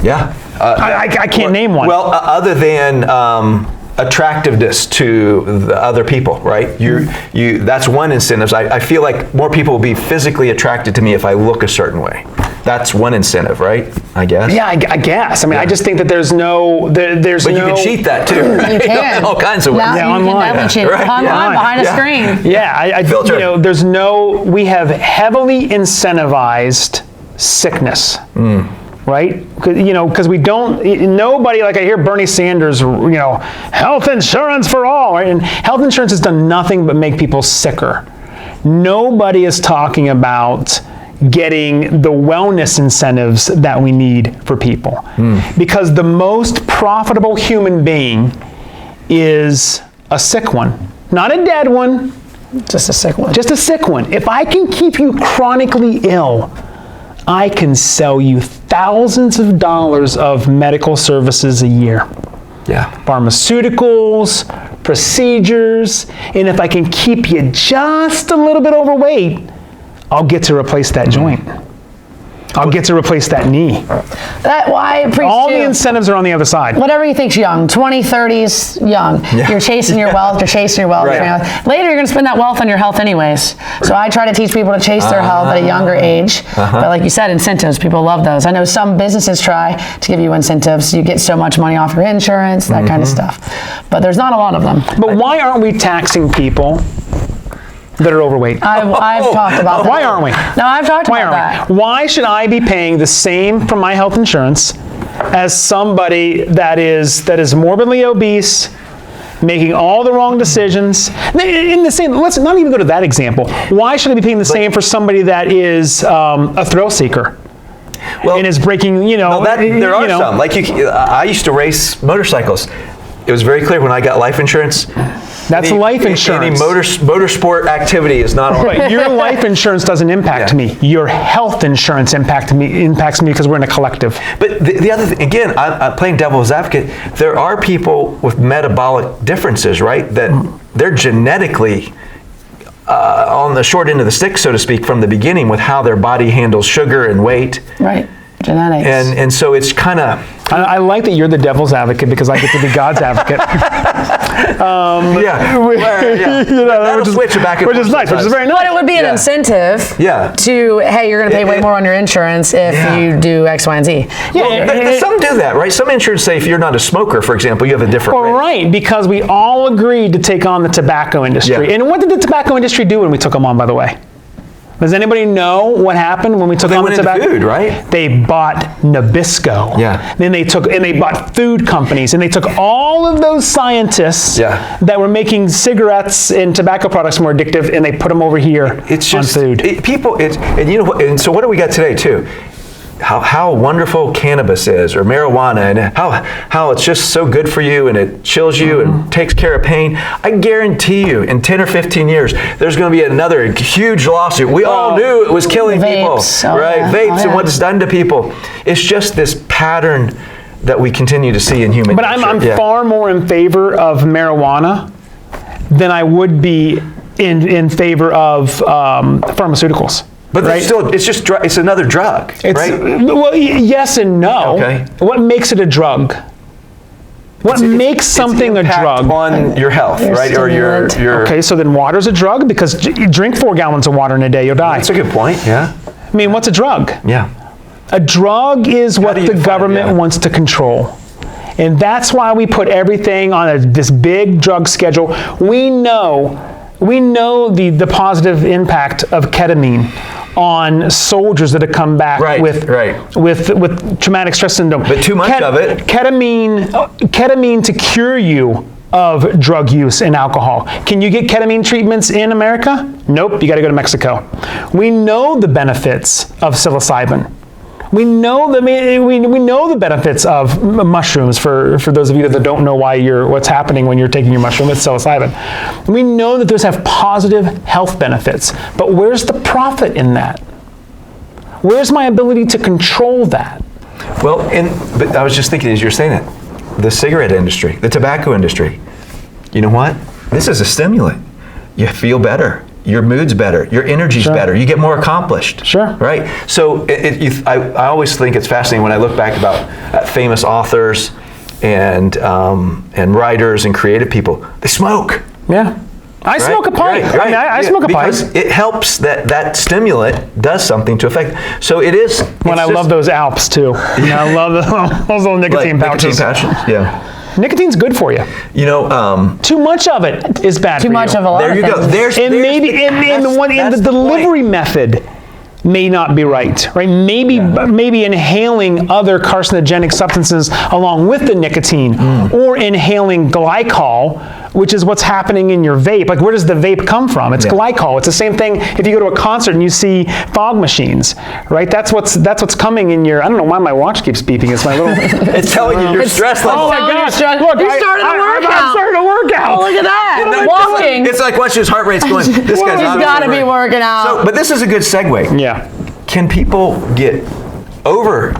Yeah. I can't name one. Well, other than attractiveness to the other people, right? You that's one incentive. I feel like more people will be physically attracted to me if I look a certain way. That's one incentive, right? I guess. Yeah, I guess. I mean, I just think that there's no. But you can cheat that too. You can. All kinds of ways. Now Yeah, you online. can definitely cheat. Right, Online, yeah. behind a Yeah. screen. Yeah, I Filter. there's no. We have heavily incentivized sickness. Right? Because we don't, nobody, like I hear Bernie Sanders, health insurance for all, right? And health insurance has done nothing but make people sicker. Nobody is talking about getting the wellness incentives that we need for people. Because the most profitable human being is a sick one, not a dead one, Just a sick one. just a sick one. If I can keep you chronically ill, I can sell you thousands of dollars of medical services a year. Yeah. Pharmaceuticals, procedures, and if I can keep you just a little bit overweight, I'll get to replace that joint. I'll get to replace that knee. That's why I preach All too. the incentives are on the other side. Whatever you think's young, 20, 30s, young. Yeah. You're chasing your wealth, you're chasing your wealth. Right. Later, you're going to spend that wealth on your health anyways. So I try to teach people to chase their health at a younger age. But like you said, incentives, people love those. I know some businesses try to give you incentives. You get so much money off your insurance, that kind of stuff. But there's not a lot of them. But why aren't we taxing people that are overweight? I've talked about that. Why aren't we? No, I've talked Why about aren't that. we? Why should I be paying the same for my health insurance as somebody that is morbidly obese, making all the wrong decisions? In the same, let's not even go to that example. Why should I be paying the same for somebody that is a thrill seeker? Well, And is breaking, there are some. Like I used to race motorcycles. It was very clear when I got life insurance. That's life insurance. Any motorsport activity is not on. Right, your life insurance doesn't impact Yeah. me. Your health insurance impacts me because we're in a collective. But the other thing, again, I'm playing devil's advocate. There are people with metabolic differences, right? That they're genetically on the short end of the stick, so to speak, from the beginning with how their body handles sugar and weight. Right. Genetics. And so it's kind of. I like that you're the devil's advocate because I get to be God's advocate. That'll switch it back and which is forth nice, which is sometimes. very nice. But it would be an Yeah. incentive Yeah. to, hey, you're going to pay way more on your insurance if Yeah. you do X, Y, and Z. Some do that, right? Some insurance say if you're not a smoker, for example, you have a different Well, rate. right, because we all agreed to take on the tobacco industry. Yeah. And what did the tobacco industry do when we took them on, by the way? Does anybody know what happened when we took They on went the into tobacco? food, right? They bought Nabisco. Yeah. Then they bought food companies, and they took all of those scientists Yeah. that were making cigarettes and tobacco products more addictive, and they put them over here It's just on food. and you know what? And so what do we got today too? How wonderful cannabis is, or marijuana, and how it's just so good for you, and it chills you and takes care of pain. I guarantee you, in 10 or 15 years, there's going to be another huge lawsuit. We all knew it was killing Vapes. people, Oh, right? yeah. Vapes Oh, and yeah. what it's done to people. It's just this pattern that we continue to see in human But nature. I'm Yeah. far more in favor of marijuana than I would be in favor of pharmaceuticals. But right? still, it's another drug, right? Well, yes and no. Okay. What makes it a drug? What makes something a It's impact drug? on your health, right? Or your Okay, so then water's a drug because you drink 4 gallons of water in a day, you'll die. That's a good point. Yeah. I mean, what's a drug? Yeah. A drug is what do you the define it? government Yeah. wants to control. And that's why we put everything on this big drug schedule. We know the positive impact of ketamine on soldiers that have come back with traumatic stress syndrome. But too much of it. Ketamine to cure you of drug use and alcohol. Can you get ketamine treatments in America? Nope, you got to go to Mexico. We know the benefits of psilocybin. We know the benefits of mushrooms. For those of you that don't know what's happening when you're taking your mushroom, it's psilocybin. We know that those have positive health benefits. But where's the profit in that? Where's my ability to control that? Well, but I was just thinking as you're saying it, the cigarette industry, the tobacco industry, you know what? This is a stimulant. You feel better. Your mood's better. Your energy's better. You get more accomplished. Sure. Right? So I always think it's fascinating when I look back about famous authors and writers and creative people. They smoke. Yeah. I smoke a pipe. Right. I mean, I smoke a pipe. Because it helps that stimulant does something to affect. So it is. When I love those Alps too. I love those little nicotine pouches. Nicotine pouches, yeah. Nicotine's good for you. You know, too much of it is bad for you. Too much of a lot there you of go. things. The delivery method may not be right? Maybe inhaling other carcinogenic substances along with the nicotine, or inhaling glycol, which is what's happening in your vape. Like, where does the vape come from? It's glycol. It's the same thing if you go to a concert and you see fog machines, right? That's what's coming in your. I don't know why my watch keeps beeping. It's my little. It's telling you your stress level. Oh my gosh! Look, you started a workout. I'm starting a workout. Oh, look at that! Walking. It's like watching his heart rate's going. This guy's got to be working out. So, but this is a good segue. Yeah. Can people get over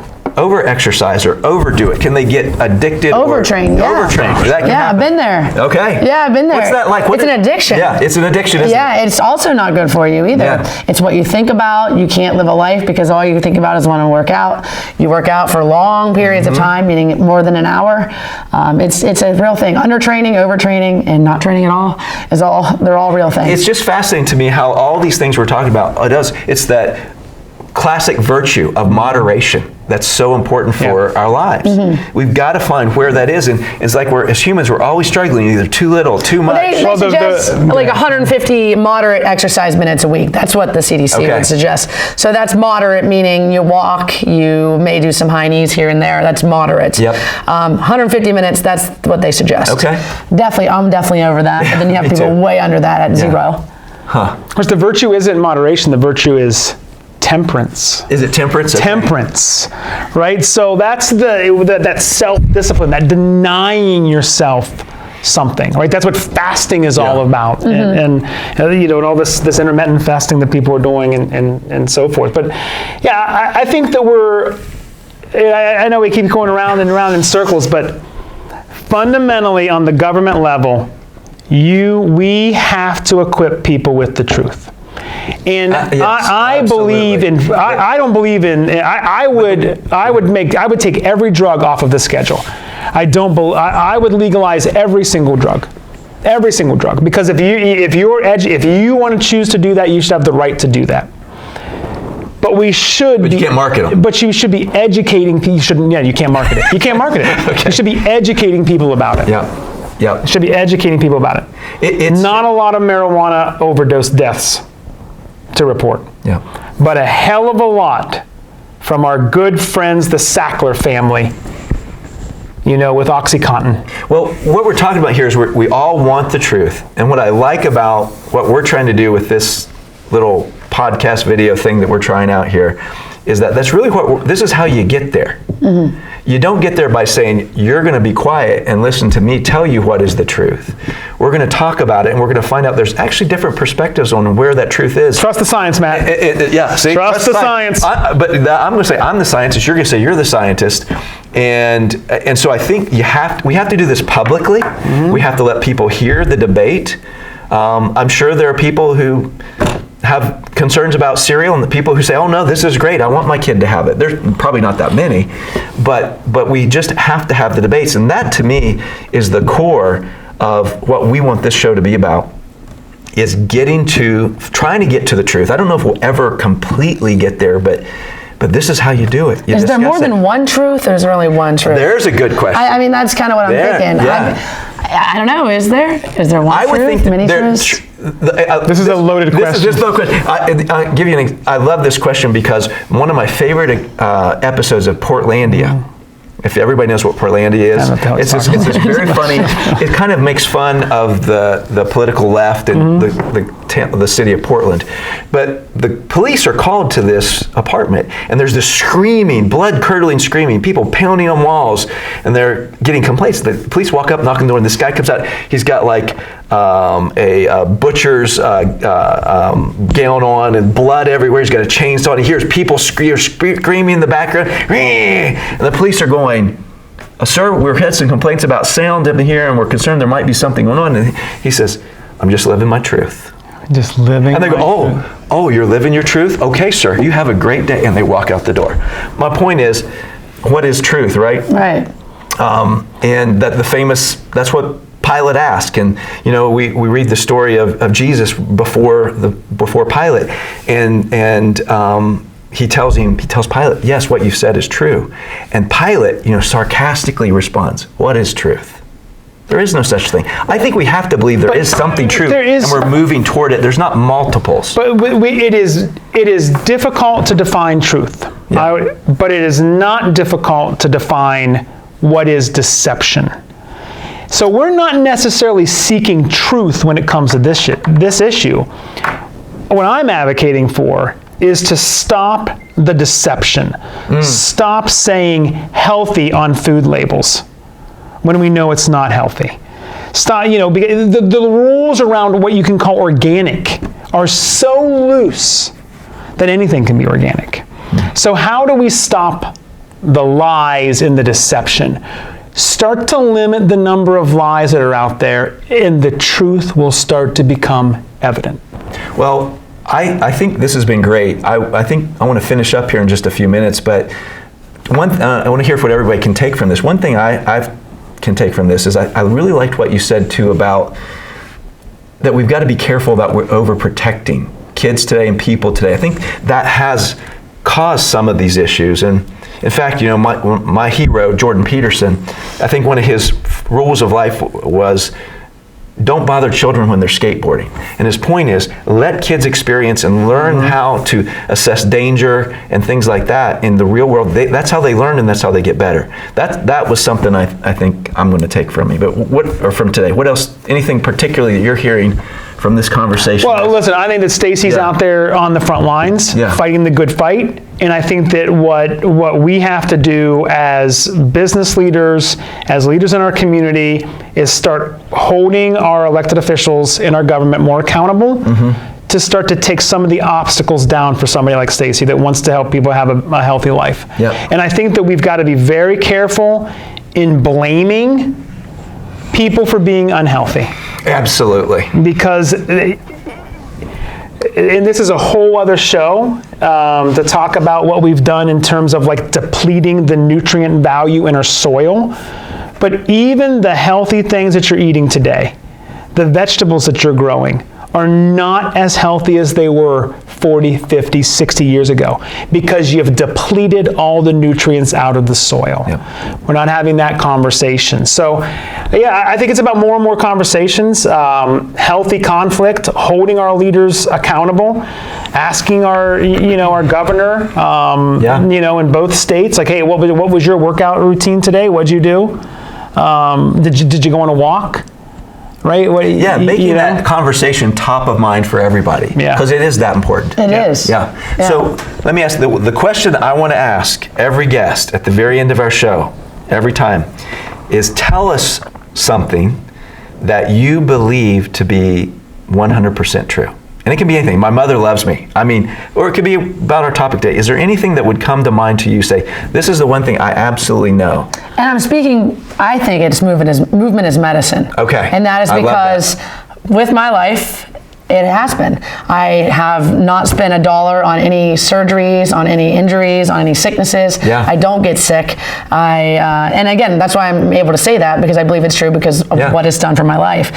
exercise or overdo it? Can they get addicted? Overtrained, Overtrained. That can happen. I've been there. Okay. Yeah, I've been there. What's that like? It's an addiction. Yeah, it's an addiction, isn't it? It's also not good for you either. Yeah. It's what you think about. You can't live a life because all you think about is want to work out. You work out for long periods of time, meaning more than an hour. It's a real thing. Undertraining, overtraining, and not training at all they're all real things. It's just fascinating to me how all these things we're talking about, it's that classic virtue of moderation that's so important for our lives. We've got to find where that is, and it's like as humans we're always struggling, either too little, too much. They suggest like 150 moderate exercise minutes a week. That's what the CDC would suggest. So that's moderate, meaning you walk, you may do some high knees here and there. That's moderate. 150 minutes, that's what they suggest. Okay. Definitely, I'm definitely over that. But then you have people way under that at zero. Of course, the virtue isn't moderation. The virtue is temperance. Is it temperance? Okay. Temperance, right? So that's that self-discipline, that denying yourself something, right? That's what fasting is all about, and all this intermittent fasting that people are doing, and so forth. But yeah, I think that I know we keep going around and around in circles, but fundamentally on the government level, we have to equip people with the truth. And yes, I believe in. I don't believe in. I would take every drug off of the schedule. I would legalize every single drug, because if you want to choose to do that, you should have the right to do that. But we should. But you can't market them. But you should be educating people. You can't market it. You can't market it. Okay. You should be educating people about it. Yeah. Should be educating people about it. It's not a lot of marijuana overdose deaths to report. Yeah. But a hell of a lot from our good friends, the Sackler family, with OxyContin. Well, what we're talking about here is we all want the truth. And what I like about what we're trying to do with this little podcast video thing that we're trying out here is that's really this is how you get there. You don't get there by saying, you're going to be quiet and listen to me tell you what is the truth. We're going to talk about it, and we're going to find out there's actually different perspectives on where that truth is. Trust the science, Matt. See? Trust the science. I'm going to say I'm the scientist. You're going to say you're the scientist. And so I think we have to do this publicly. We have to let people hear the debate. I'm sure there are people who have concerns about cereal, and the people who say, oh no, this is great, I want my kid to have it. There's probably not that many, but we just have to have the debates, and that to me is the core of what we want this show to be about, is trying to get to the truth. I don't know if we'll ever completely get there, but but this is how you do it. You Is there more discuss it. than one truth, or is there only one truth? There's a good question. I mean, that's kind of what I'm There, thinking. yeah. I don't know. Is there? Is there one I would truth? think that Many there- truths? This is a loaded question. This is loaded question. I'll give you I love this question because one of my favorite episodes of Portlandia. If everybody knows what Portlandia is, I don't know what it's you're this, talking it's this very funny. It kind of makes fun of the political left and the city of Portland. But the police are called to this apartment, and there's this screaming, blood-curdling screaming, people pounding on walls, and they're getting complaints. The police walk up, knock on the door, and this guy comes out. He's got like a butcher's gown on and blood everywhere. He's got a chainsaw, and he hears people screaming in the background. And the police are going, sir, we've had some complaints about sound up in here, and we're concerned there might be something going on. And he says, I'm just living my truth. Just living. And they go, my truth. oh, you're living your truth? Okay, sir, you have a great day. And they walk out the door. My point is, what is truth, right? Right. And that's what Pilate asked. And, you know, we read the story of Jesus before Pilate. And he tells Pilate, yes, what you've said is true. And Pilate, sarcastically responds, what is truth? There is no such thing. I think we have to believe there is something true, and we're moving toward it. There's not multiples. But it is difficult to define truth. Yeah. But it is not difficult to define what is deception. So we're not necessarily seeking truth when it comes to this issue. What I'm advocating for is to stop the deception. Stop saying healthy on food labels when we know it's not healthy. Stop, because the rules around what you can call organic are so loose that anything can be organic. So how do we stop the lies and the deception? Start to limit the number of lies that are out there, and the truth will start to become evident. Well, I think this has been great. I think I want to finish up here in just a few minutes, but I want to hear what everybody can take from this. One thing I can take from this is I really liked what you said too about that we've got to be careful that we're overprotecting kids today and people today. I think that has caused some of these issues. And in fact, my hero, Jordan Peterson, I think one of his rules of life was don't bother children when they're skateboarding. And his point is, let kids experience and learn how to assess danger and things like that in the real world. That's how they learn, and that's how they get better. That was something I think I'm going to take from me. But from today, what else? Anything particularly that you're hearing from this conversation? Well, listen, I think that Stacy's out there on the front lines fighting the good fight. And I think that what we have to do as business leaders, as leaders in our community, is start holding our elected officials in our government more accountable to start to take some of the obstacles down for somebody like Stacy that wants to help people have a healthy life. Yep. And I think that we've got to be very careful in blaming people for being unhealthy. Absolutely. Because, and this is a whole other show to talk about what we've done in terms of like depleting the nutrient value in our soil. But even the healthy things that you're eating today, the vegetables that you're growing, are not as healthy as they were 40, 50, 60 years ago because you've depleted all the nutrients out of the soil. Yep. We're not having that conversation. So, yeah, I think it's about more and more conversations, healthy conflict, holding our leaders accountable, asking our governor, in both states, like, hey, what was your workout routine today? What'd you do? Did you go on a walk? Right? Making that conversation top of mind for everybody. Yeah. Because it is that important. It is. Yeah. So let me ask the question I want to ask every guest at the very end of our show, every time, is tell us something that you believe to be 100% true. And it can be anything. My mother loves me. Or it could be about our topic today. Is there anything that would come to mind to you, say, this is the one thing I absolutely know? And I'm speaking, I think it's movement is medicine. Okay. And that is I love because with my life, It has been. I have not spent $1 on any surgeries, on any injuries, on any sicknesses. Yeah. I don't get sick. And again, that's why I'm able to say that, because I believe it's true because of what it's done for my life.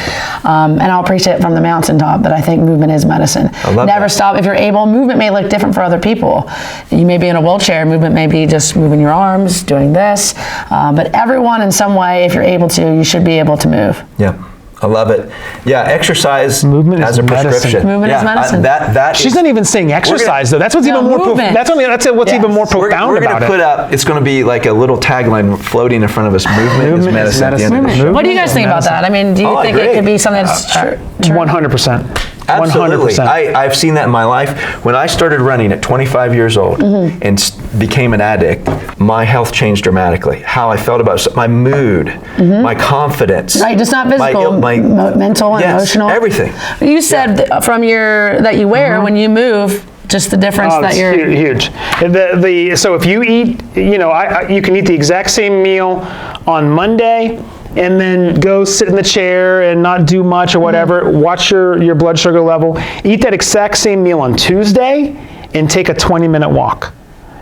And I'll preach it from the mountaintop that I think movement is medicine. I love Never that. stop. If you're able, movement may look different for other people. You may be in a wheelchair. Movement may be just moving your arms, doing this. But everyone in some way, if you're able to, you should be able to move. Yeah. I love it. Yeah, exercise Movement as is a medicine. prescription. Movement is Yeah, medicine. that She's is- not even saying exercise, though. That's what's No, even more. movement. That's what's even more We're profound going about to it. put up, it's going to be like a little tagline floating in front of us, movement is medicine at the end of the show. What do you guys think about that? I mean, do you Oh, I think it agree. could be something that's true? 100%. Absolutely. 100%. I've seen that in my life. When I started running at 25 years old and became an addict, my health changed dramatically. How I felt about my mood, my confidence. Right, just not physical, mental and yes, emotional. Everything. You said from that you wear when you move, just the difference Oh, that it's you're. huge. So if you eat, you can eat the exact same meal on Monday, and then go sit in the chair and not do much or whatever. Watch your blood sugar level. Eat that exact same meal on Tuesday, and take a 20-minute walk.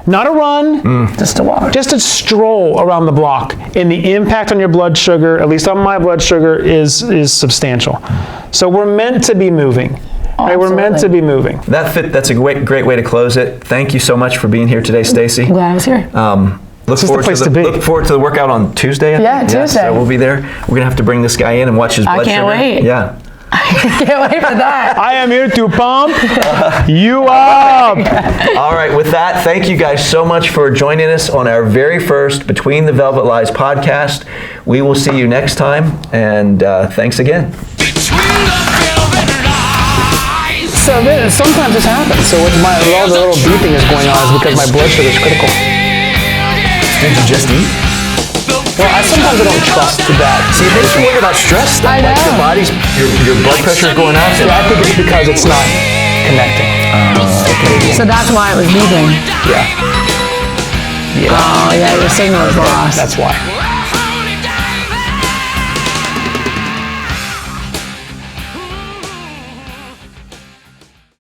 Not a run, Just to walk. just a stroll around the block. And the impact on your blood sugar, at least on my blood sugar, is substantial. So we're meant to be moving. Right? We're meant to be moving. That's a great way to close it. Thank you so much for being here today, Stacy. Glad I was here. Look is the forward place to be. Look forward to the workout on Tuesday. I Yeah, think. Tuesday. So we'll be there. We're gonna have to bring this guy in and watch his blood can't sugar. wait. Yeah. Can't wait for that. I am here to pump you up. All right. With that, thank you guys so much for joining us on our very first Between the Velvet Lies podcast. We will see you next time, and thanks again. So sometimes this happens. So all the little beeping is going on is because my blood sugar is critical. Did you just eat? Well, sometimes I don't trust that. See, it makes you worry about stress stuff. I Like know. your body's, your blood pressure is going up. Yeah, I think it's because it's not connecting. So that's why it was beeping. Yeah. Oh yeah, your signal is lost. That's why.